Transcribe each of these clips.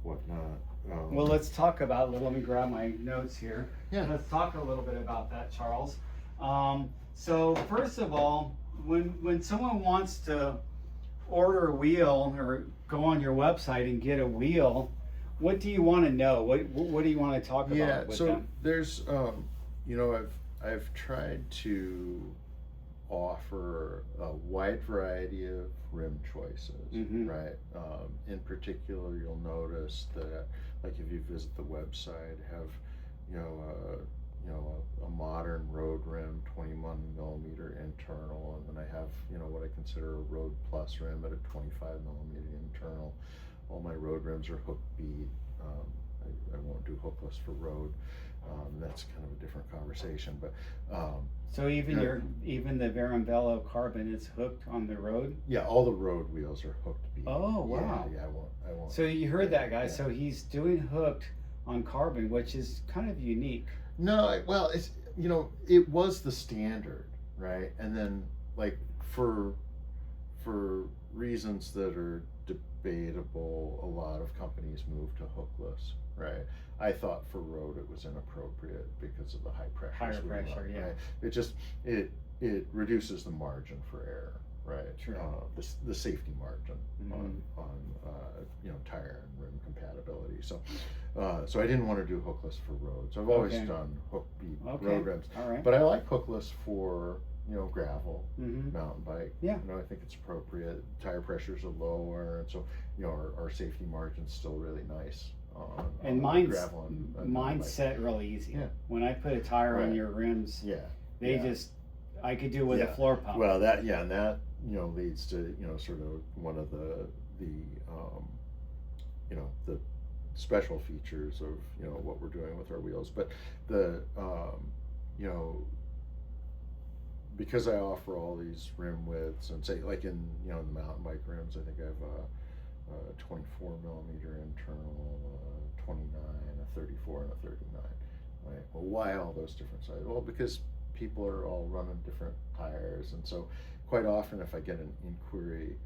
whatnot. Well, let's talk about, let me grab my notes here. Yeah. Let's talk a little bit about that, Charles. So first of all, when someone wants to order a wheel or go on your website and get a wheel, what do you want to know? What do you want to talk about with so them? there's I've tried to offer a wide variety of rim choices, right? In particular, you'll notice that, like, if you visit the website, have a modern road rim, 21 millimeter internal, and then I have what I consider a road plus rim at a 25 millimeter internal. All my road rims are hook bead. I won't do hookless for road. That's kind of a different conversation, but so even the Verum Velo carbon is hooked on the road. Yeah, all the road wheels are hooked bead. Oh wow! Yeah, I won't. So you heard that, guys. Yeah. So he's doing hooked on carbon, which is kind of unique. No, well, it's it was the standard, right? And then, like, for reasons that are debatable, a lot of companies moved to hookless, right? I thought for road it was inappropriate because of the high pressure. Higher pressure, yeah. Right? It just it reduces the margin for error, right? Sure. The safety margin on tire and rim compatibility. So I didn't want to do hookless for roads. I've always done hook bead road rims. All right. But I like hookless for gravel, mountain bike. Yeah. I think it's appropriate. Tire pressures are lower, and so our safety margin's still really nice. And mine's set really easy. Yeah. When I put a tire on your rims, I could do with a floor pump. Well, that leads to sort of one of the special features of what we're doing with our wheels, but the because I offer all these rim widths, and say, like, in the mountain bike rims, I think I have a 24 millimeter internal, 29, a 34, and a 39. Right? Well, why all those different sizes? Well, because people are all running different tires, and so quite often, if I get an inquiry,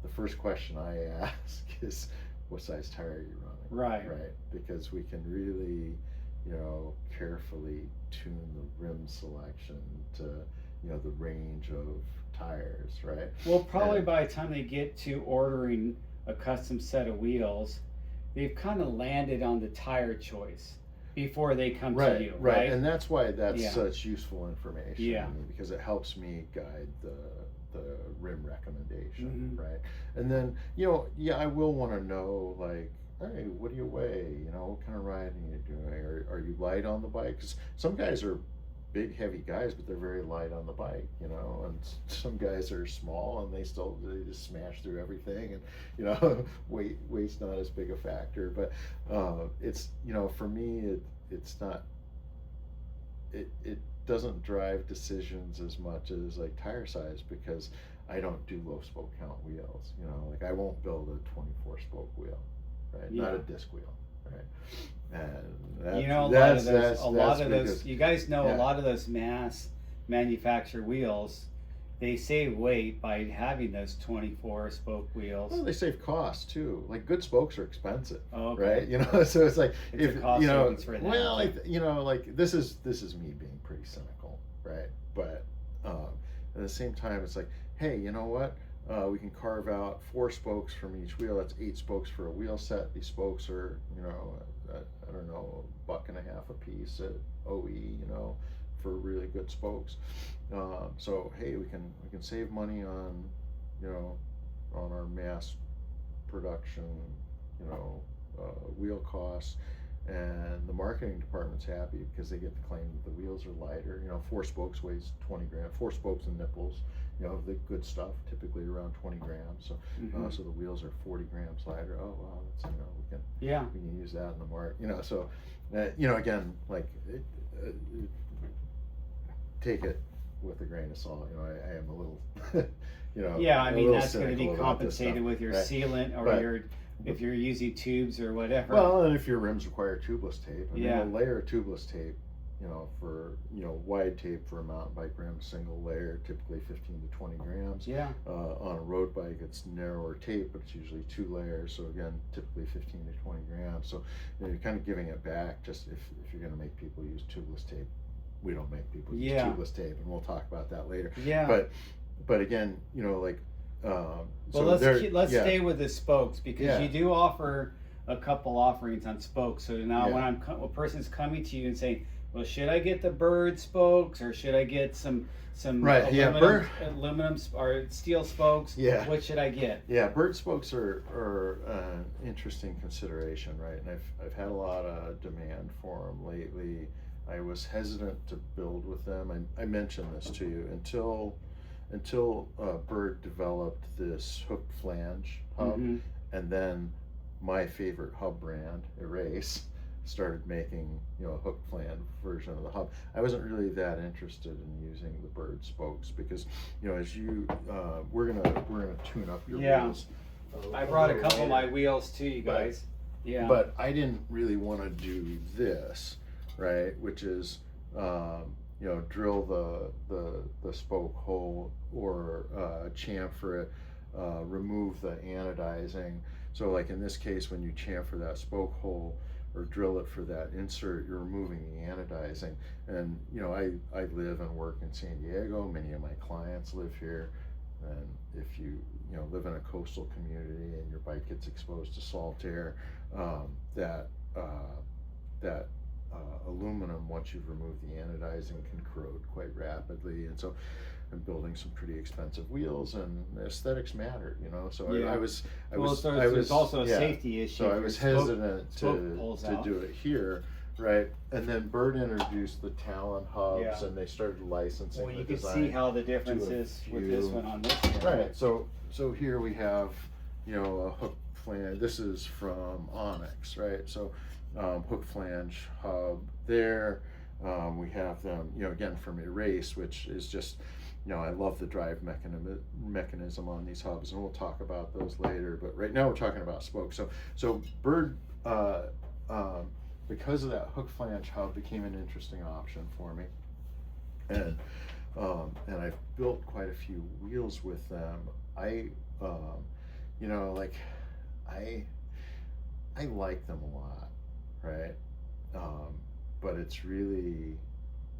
the first question I ask is, "What size tire are you running?" Right. Right. Because we can really, carefully tune the rim selection to the range of tires, right? Well, probably by the time they get to ordering a custom set of wheels, they've kind of landed on the tire choice before they come to you, right? And that's why that's such useful information to me, because it helps me guide the rim recommendation, right? And then I will want to know, like, hey, what do you weigh? What kind of riding are you doing? Are you light on the bike? 'Cause some guys are big, heavy guys, but they're very light on the bike, and some guys are small and they just smash through everything, and weight's not as big a factor. But it's for me, it's not. It doesn't drive decisions as much as, like, tire size, because I don't do low spoke count wheels. Like, I won't build a 24 spoke wheel, right? Not a disc wheel, right? And a lot of those. You guys know, a lot of those mass manufactured wheels, they save weight by having those 24 spoke wheels. Well, they save costs too. Like, good spokes are expensive, right? So it's like, it's a cost savings for that. Well, like this is me being pretty cynical, right? But at the same time, it's like, hey, you know what? We can carve out 4 spokes from each wheel. That's 8 spokes for a wheel set. These spokes are, I don't know, $1.50 a piece at OE, for really good spokes. So hey, we can save money on, on our mass production, wheel costs, and the marketing department's happy because they get to claim that the wheels are lighter. 4 spokes weighs 20 grams. 4 spokes and nipples, the good stuff, typically around 20 grams. So so the wheels are 40 grams lighter. Oh wow, that's we can use that in the market. So again, like, take it with a grain of salt. I am a little I mean, that's going to be compensated with your sealant, or if you're using tubes or whatever. Well, and if your rims require tubeless tape, a layer of tubeless tape for wide tape for a mountain bike rim, single layer, typically 15 to 20 grams. Yeah. On a road bike, it's narrower tape, but it's usually 2 layers. So again, typically 15 to 20 grams. So you're kind of giving it back. Just if you're going to make people use tubeless tape, we don't make people use tubeless tape, and we'll talk about that later. Yeah. But again, like. Well, So let's stay with the spokes, because you do offer a couple offerings on spokes. So now when a person's coming to you and saying, well, should I get the bird spokes, or should I get some aluminum or steel spokes? Yeah. What should I get? Yeah, bird spokes are an interesting consideration, right? And I've had a lot of demand for them lately. I was hesitant to build with them. I mentioned this to you until Bird developed this hooked flange hub, and then my favorite hub brand, Erase, started making a hooked flange version of the hub. I wasn't really that interested in using the Bird spokes because as you we're gonna tune up your wheels. I brought a couple of my wheels too, you guys. But I didn't really want to do this, right? Which is drill the spoke hole or chamfer it, remove the anodizing. So like in this case, when you chamfer that spoke hole or drill it for that insert, you're removing the anodizing. And I live and work in San Diego. Many of my clients live here. And if you live in a coastal community and your bike gets exposed to salt air, that aluminum, once you've removed the anodizing, can corrode quite rapidly. And so I'm building some pretty expensive wheels, and aesthetics matter, So I was also a safety issue. So I was hesitant to do it here, right? And then Bird introduced the Talon hubs, and they started licensing. Well, you can see how the difference is with this one on this one. Right. So here we have a hook flange. This is from Onyx, right? So hook flange hub there. We have them, again from Erase, which is just, I love the drive mechanism on these hubs, and we'll talk about those later. But right now we're talking about spokes. So Bird, because of that hook flange hub, became an interesting option for me, and I've built quite a few wheels with them. I like them a lot, right? But it's really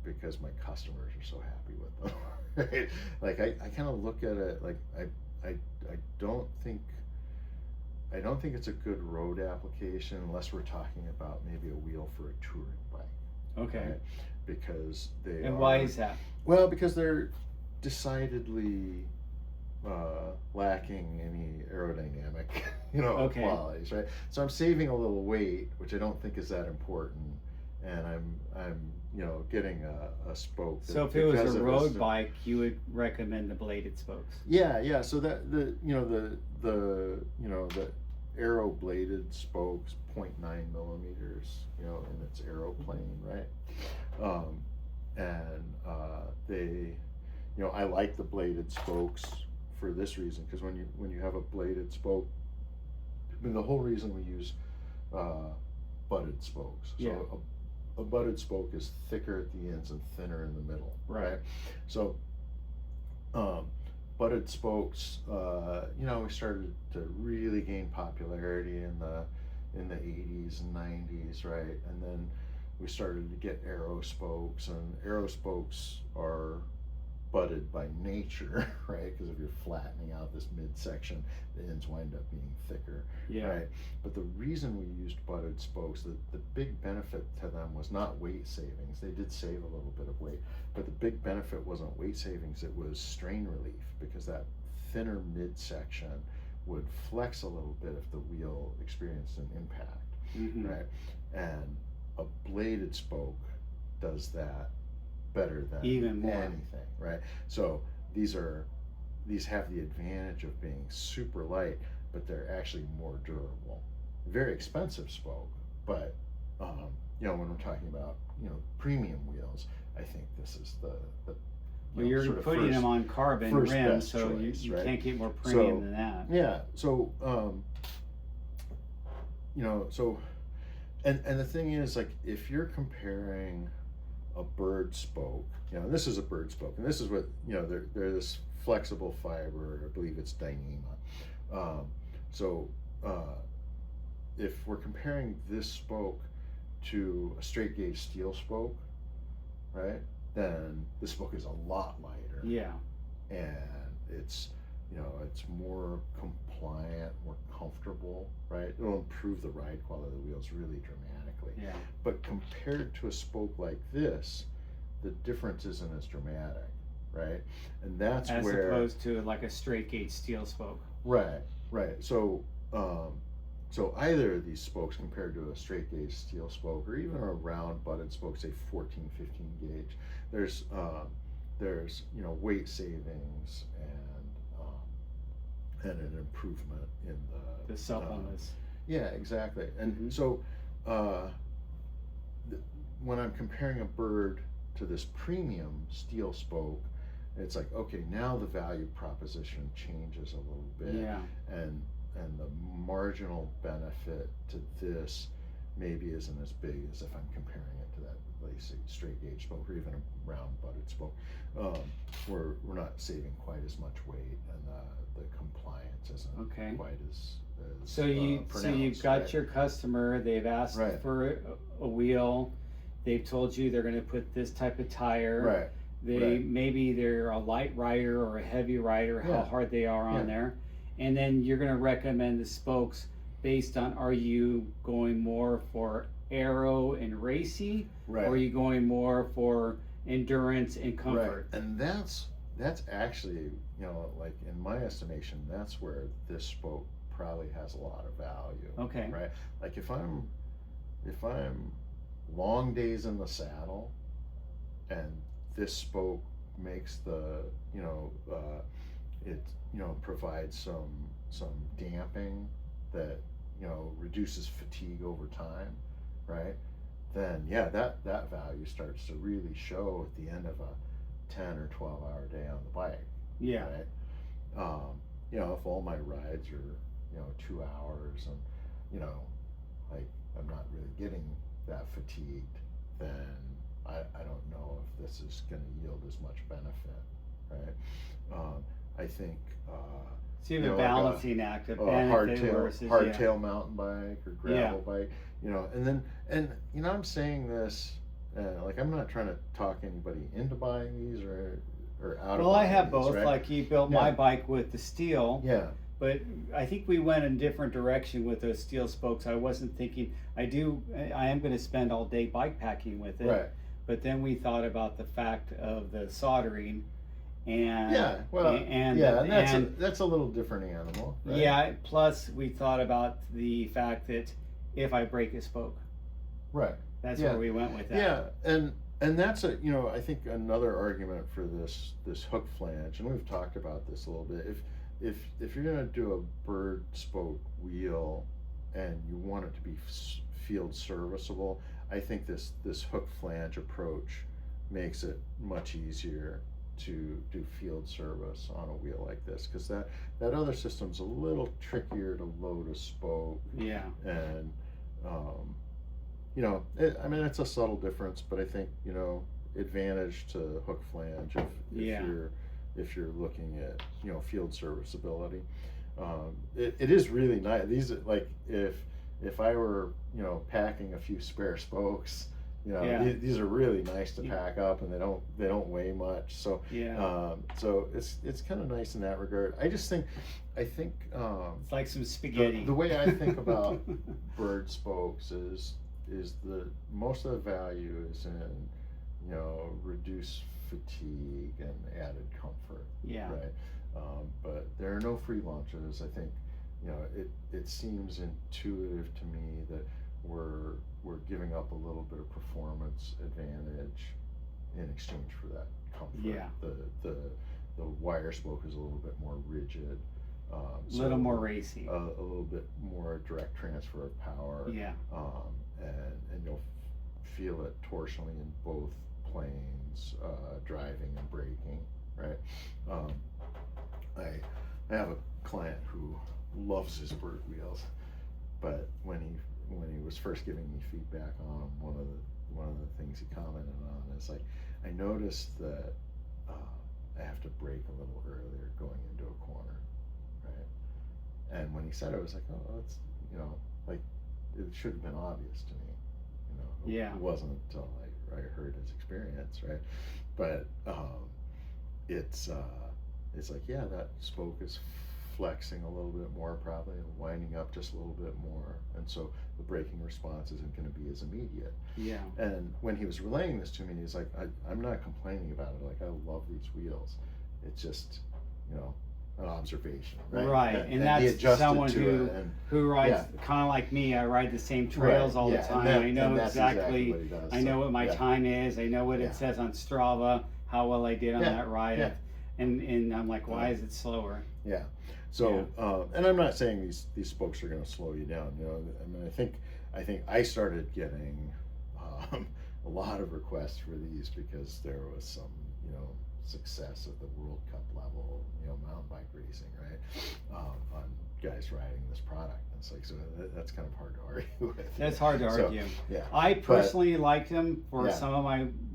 because my customers are so happy with them, right? Like I kind of look at it like I don't think it's a good road application unless we're talking about maybe a wheel for a touring bike. Okay. Right? Because why is that? Well, because they're decidedly lacking any aerodynamic, qualities, right? So I'm saving a little weight, which I don't think is that important, and I'm getting a spoke. So if it was a road bike, you would recommend the bladed spokes. Yeah. So that the aero bladed spokes, 0.9 millimeters, in its aeroplane, right? They, I like the bladed spokes for this reason, because when you have a bladed spoke, I mean, the whole reason we use butted spokes. So a butted spoke is thicker at the ends and thinner in the middle, right? So butted spokes, we started to really gain popularity in the 80s and 90s, right? And then we started to get aero spokes, and aero spokes are butted by nature, right? Because if you're flattening out this midsection, the ends wind up being thicker, right? But the reason we used butted spokes, the big benefit to them was not weight savings. They did save a little bit of weight, but the big benefit wasn't weight savings, it was strain relief, because that thinner midsection would flex a little bit if the wheel experienced an impact, right? And a bladed spoke does that better than even more anything, right? So these have the advantage of being super light, but they're actually more durable. Very expensive spoke, but when we're talking about premium wheels, I think this is the well, you're sort of putting them on carbon rims, so choice, you right? can't get more premium than that. Yeah. So and the thing is, like, if you're comparing a bird spoke, and this is a bird spoke, and this is what, they're this flexible fiber, I believe it's Dyneema. So if we're comparing this spoke to a straight gauge steel spoke, right, then this spoke is a lot lighter. Yeah. And it's, it's more compliant, more comfortable, right? It'll improve the ride quality of the wheels really dramatically. Yeah. But compared to a spoke like this, the difference isn't as dramatic, right? And that's as where, opposed to like a straight gauge steel spoke. right. So, so either of these spokes compared to a straight gauge steel spoke, or even a round butted spoke, say 14, 15 gauge, there's weight savings and an improvement in The suppleness. Yeah, exactly. And so when I'm comparing a bird to this premium steel spoke, it's like, okay, now the value proposition changes a little bit. Yeah. And the marginal benefit to this maybe isn't as big as if I'm comparing it to that, like, say, straight gauge spoke or even a round butted spoke. We're not saving quite as much weight, and the compliance isn't quite as so you've got right? your customer, they've asked for a wheel, they've told you they're going to put this type of tire, right? Maybe they're a light rider or a heavy rider, how hard they are on there, and then you're going to recommend the spokes based on, are you going more for aero and racy, or are you going more for endurance and comfort? Right. And that's actually, like, in my estimation, that's where this spoke probably has a lot of value. Okay. Right. Like if I'm long days in the saddle, and this spoke makes the, it provides some damping that reduces fatigue over time, right? Then that value starts to really show at the end of a 10 or 12 hour day on the bike. Yeah. Right. If all my rides are 2 hours, and like I'm not really getting that fatigued, then I don't know if this is going to yield as much benefit, right? I think so you have a balancing act of a benefit versus hardtail mountain bike or gravel bike, and I'm saying this, like, I'm not trying to talk anybody into buying these or out of Well, I buying have these, both. right? Like, you built my bike with the steel. Yeah. But I think we went in a different direction with those steel spokes. I wasn't thinking, I am going to spend all day bike packing with it. Right. But then we thought about the fact of the soldering, and that's a little different animal. Right? Yeah. Plus, we thought about the fact that if I break a spoke, right, that's where we went with that. Yeah, and that's I think another argument for this hook flange, and we've talked about this a little bit. If you're gonna do a bird spoke wheel and you want it to be field serviceable, I think this hook flange approach makes it much easier to do field service on a wheel like this, because that other system's a little trickier to load a spoke. Yeah. And it's a subtle difference, but I think advantage to hook flange if you're looking at field serviceability. It is really nice. These are like, if I were packing a few spare spokes, these are really nice to pack up, and they don't weigh much. So so it's kind of nice in that regard. I think it's like some spaghetti. The way I think about bird spokes is the most of the value is in reduced fatigue and added comfort. Yeah. Right. But there are no free lunches. I think it seems intuitive to me that we're giving up a little bit of performance advantage in exchange for that comfort. Yeah. The wire spoke is a little bit more rigid. A little more racy. A little bit more direct transfer of power. Yeah. And you'll feel it torsionally in both planes, driving and braking, right? I have a client who loves his bird wheels, but when he was first giving me feedback on them, one of the one of the things he commented on is like, I noticed that I have to brake a little earlier going into a corner, right? And when he said it, I was like, oh, that's, you know, like it should have been obvious to me, you know. Yeah. It wasn't until I heard his experience, right? But it's like, yeah, that spoke is flexing a little bit more probably and winding up just a little bit more, and so the braking response isn't going to be as immediate. Yeah. And when he was relaying this to me, he's like, I'm not complaining about it, like I love these wheels, it's just, you know, an observation, right? And he that's adjusted someone to who rides yeah. kind of like me. I ride the same trails Right, all yeah, the time. and I know that's exactly what he does, I know so, what my yeah. time is. I know what Yeah. it says on Strava, how well I did on Yeah, that ride. yeah. And I'm like, why is it slower? Yeah. So, and I'm not saying these spokes are going to slow you down. You know, I mean, I think I started getting a lot of requests for these because there was some, you know, success at the World Cup level, you know, mountain bike racing, right? On guys riding this product. And it's like, so that's kind of hard to argue with. That's hard to argue. Yeah. I personally liked them for Yeah. some of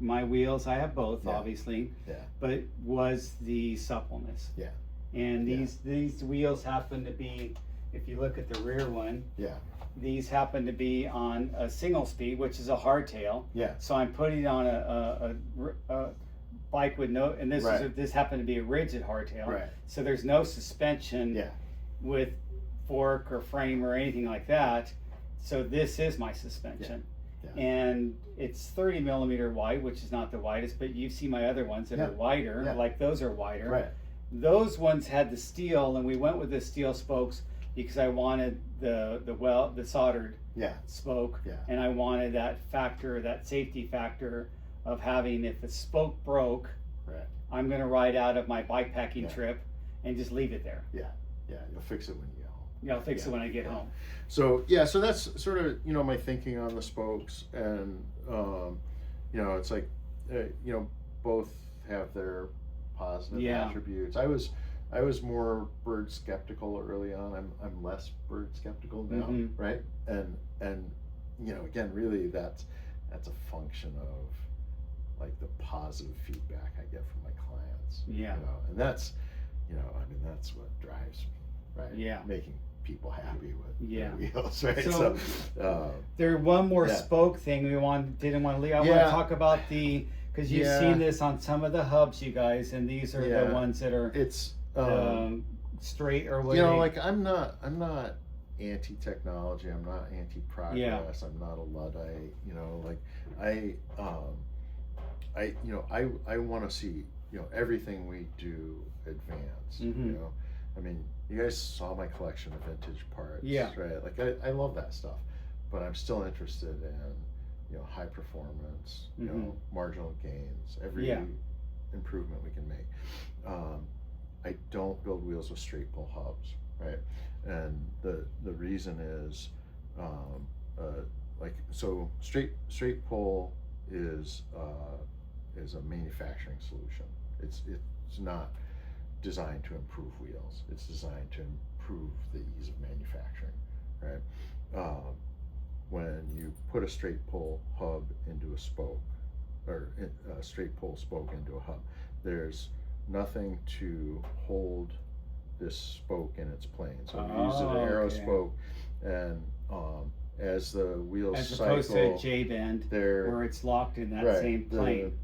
my wheels. I have both, Yeah. obviously. Yeah. But it was the suppleness. Yeah. And these wheels happen to be, if you look at the rear one, Yeah. these happen to be on a single speed, which is a hardtail. Yeah. So I'm putting on a bike with no, and this happened to be a rigid hardtail. Right. So there's no suspension Yeah. with fork or frame or anything like that. So this is my suspension. Yeah. And it's 30 millimeter wide, which is not the widest, but you see my other ones that are wider, Yeah. like those are wider. Right. Those ones had the steel, and we went with the steel spokes because I wanted the soldered Yeah. spoke, Yeah. and I wanted that factor, that safety factor of having, if a spoke broke, Right. I'm gonna ride out of my bikepacking Yeah. trip and just leave it there. Yeah. Yeah. You'll fix it when you get home. Yeah, I'll fix it when I get home. So yeah, so that's sort of, you know, my thinking on the spokes, and you know, it's like you know, both have their positive attributes. I was more bird skeptical early on. I'm less bird skeptical now, right? And you know, again, really that's a function of like the positive feedback I get from my clients. Yeah. You know, and that's, you know, I mean, that's what drives me, right? Yeah. Making people happy with Yeah. their wheels, right? So, So there's one more Yeah. spoke thing didn't want to leave. I want Yeah. to talk about because you've Yeah. seen this on some of the hubs, you guys, and these are Yeah. the ones that are it's straight or what? you know, like I'm not anti-technology, I'm not anti-progress, I'm not a Luddite, you know, like I want to see, you know, everything we do advance. You know, I mean, you guys saw my collection of vintage parts, right? Like I love that stuff, but I'm still interested in, you know, high performance, you know, marginal gains, every improvement we can make. I don't build wheels with straight pull hubs, right? And the reason is, like, so straight pull is a manufacturing solution. It's not designed to improve wheels. It's designed to improve the ease of manufacturing, right? When you put a straight pull hub into a spoke, or a straight pull spoke into a hub, there's nothing to hold this spoke in its plane. So we use an arrow spoke, and as the wheels as cycle, opposed to a J-bend where it's locked in that same plane.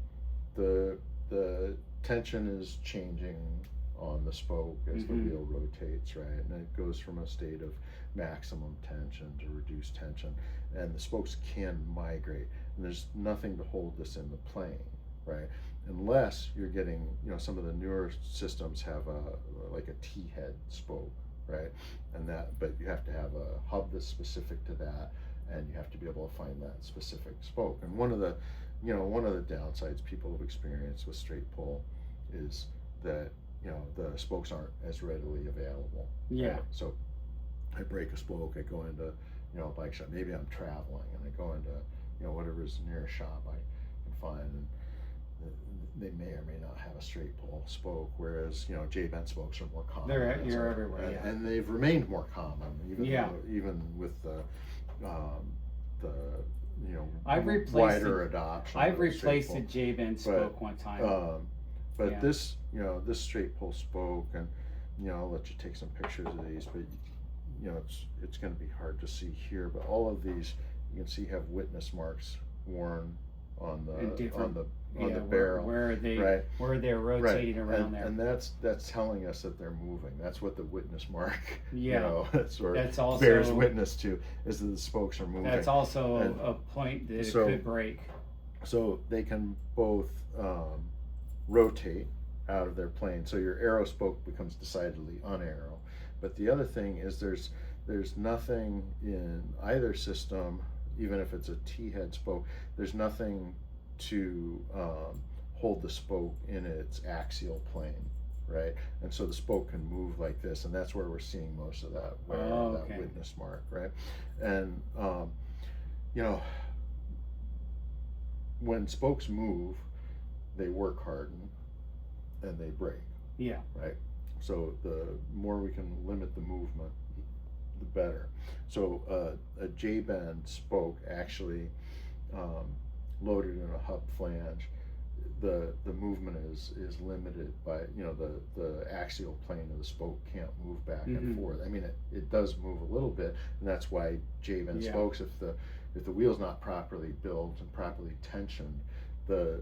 The tension is changing on the spoke as the wheel rotates, right? And it goes from a state of maximum tension to reduced tension, and the spokes can migrate, and there's nothing to hold this in the plane, right? Unless you're getting, you know, some of the newer systems have like a T-head spoke, right? And but you have to have a hub that's specific to that, and you have to be able to find that specific spoke. And one of the downsides people have experienced with straight pull is that, you know, the spokes aren't as readily available. Yeah. Right? So I break a spoke, I go into, you know, a bike shop, maybe I'm traveling, and I go into, you know, whatever's the nearest shop I can find, and they may or may not have a straight pull spoke, whereas, you know, J-bend spokes are more common. You're everywhere, and they've remained more common, even with the you know, I've replaced wider adoption. I've of replaced a straight J-bend spoke one time. pull. But Yeah. this, this straight pull spoke, and I'll let you take some pictures of these, but it's going to be hard to see here. But all of these, you can see, have witness marks worn on the barrel, where they're rotating around there. And that's telling us that they're moving. That's what the witness mark, Yeah. that's also bears witness to, is that the spokes are moving. That's also a point that it could break. So they can both rotate out of their plane. So your arrow spoke becomes decidedly unarrow. But the other thing is there's nothing in either system, even if it's a T-head spoke, there's nothing to hold the spoke in its axial plane, right? And so the spoke can move like this, and that's where we're seeing most of that that witness mark, right? And when spokes move, they work harden and they break. Yeah. Right. So the more we can limit the movement, the better. So a J-bend spoke actually loaded in a hub flange, the movement is limited by the axial plane of the spoke can't move back and forth. I mean it does move a little bit, and that's why J-bend spokes, if the wheel's not properly built and properly tensioned, the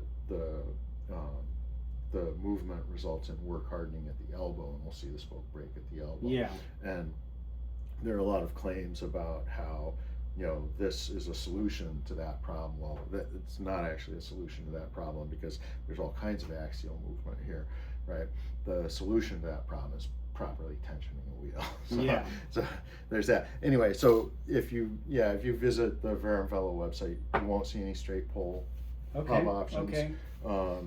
movement results in work hardening at the elbow, and we'll see the spoke break at the elbow. Yeah. And there are a lot of claims about how this is a solution to that problem. Well, it's not actually a solution to that problem, because there's all kinds of axial movement here, right? The solution to that problem is properly tensioning a wheel. So there's that. Anyway, so if you visit the Verum Velo website, you won't see any straight pull hub options. Okay.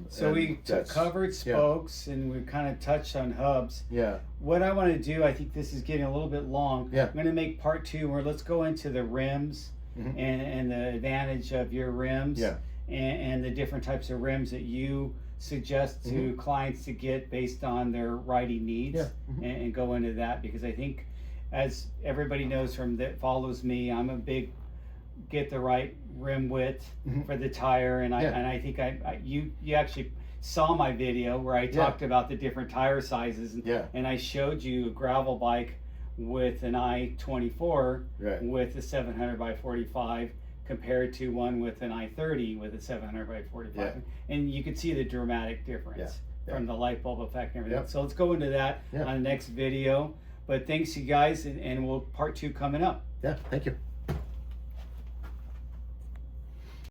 So we covered spokes, and we kind of touched on hubs. Yeah. What I want to do, I think this is getting a little bit long. Yeah. I'm going to make part 2 where let's go into the rims and the advantage of your rims. Yeah. And the different types of rims that you suggest to clients to get based on their riding needs. Yeah. And go into that, because I think, as everybody knows from that follows me, I'm a big get the right rim width for the tire, and I think you actually saw my video where I talked about the different tire sizes, and I showed you a gravel bike with an I-24 with a 700 by 45 compared to one with an I-30 with a 700 by 45, and you could see the dramatic difference from the light bulb effect and everything. So let's go into that on the next video. But thanks you guys, and we'll part 2 coming up. Yeah, thank you.